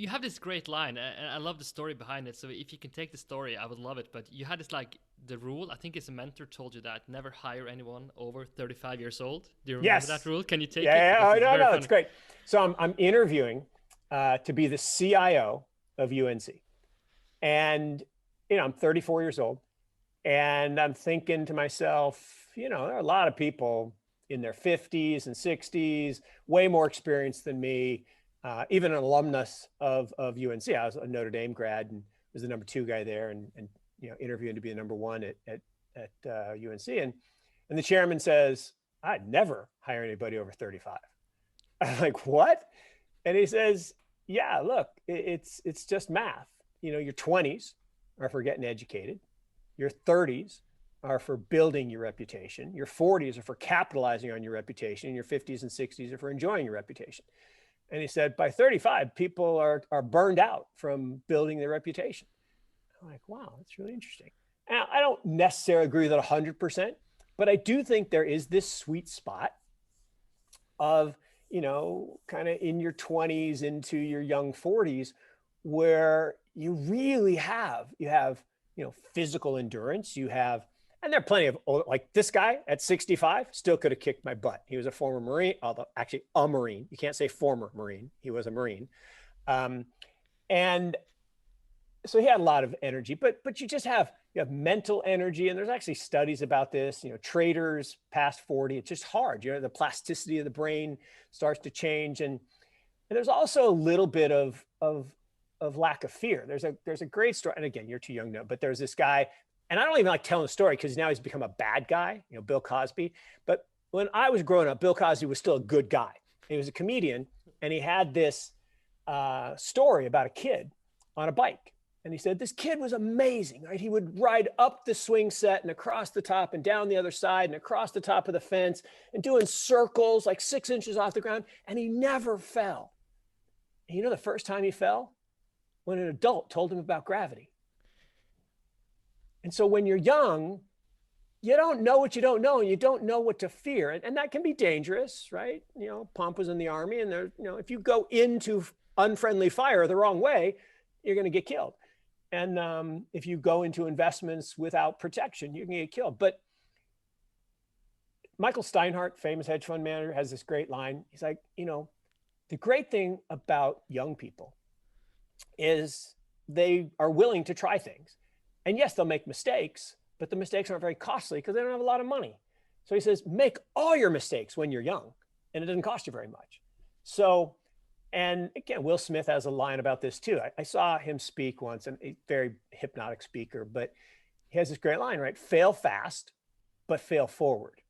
You have this great line, and I love the story behind it. So if you can take the story, I would love it. But you had this like the rule. I think it's a mentor told you that never hire anyone over 35 years old. Do you remember that Yes. rule? Can you take Yeah, it yeah. because Oh, it's no, very no, it's funny? great. So I'm interviewing to be the CIO of UNC. And, I'm 34 years old. And I'm thinking to myself, there are a lot of people in their 50s and 60s, way more experienced than me, even an alumnus of UNC. I was a Notre Dame grad and was the number two guy there and interviewing to be the number one at UNC. And the chairman says, I'd never hire anybody over 35. I'm like, what? And he says, yeah, look, it's just math. Your 20s are for getting educated. Your 30s are for building your reputation. Your 40s are for capitalizing on your reputation. Your 50s and 60s are for enjoying your reputation. And he said, by 35, people are burned out from building their reputation. I'm like, wow, that's really interesting. Now, I don't necessarily agree with that 100%, but I do think there is this sweet spot of, kind of in your 20s into your young 40s where you have physical endurance. And there are plenty of like this guy at 65 still could have kicked my butt. He was a former Marine, although actually a Marine. You can't say former Marine. He was a Marine. Um, and so he had a lot of energy, but you have mental energy, and there's actually studies about this. Traders past 40, it's just hard. The plasticity of the brain starts to change, and there's also a little bit of lack of fear. There's a great story, and again, you're too young to know, but there's this guy, and I don't even like telling the story because now he's become a bad guy. Bill Cosby. But when I was growing up, Bill Cosby was still a good guy. He was a comedian, and he had this story about a kid on a bike. And he said, this kid was amazing, right? He would ride up the swing set and across the top and down the other side and across the top of the fence and doing circles like 6 inches off the ground. And he never fell. And the first time he fell? When an adult told him about gravity. And so when you're young, you don't know what you don't know, and you don't know what to fear. And that can be dangerous, right? Pomp was in the army, and if you go into unfriendly fire the wrong way, you're going to get killed. And if you go into investments without protection, you can get killed. But Michael Steinhardt, famous hedge fund manager, has this great line. He's like, the great thing about young people is they are willing to try things. And yes, they'll make mistakes, but the mistakes aren't very costly because they don't have a lot of money. So he says, make all your mistakes when you're young, and it doesn't cost you very much. So, and again, Will Smith has a line about this too. I saw him speak once, and a very hypnotic speaker, but he has this great line, right? Fail fast, but fail forward.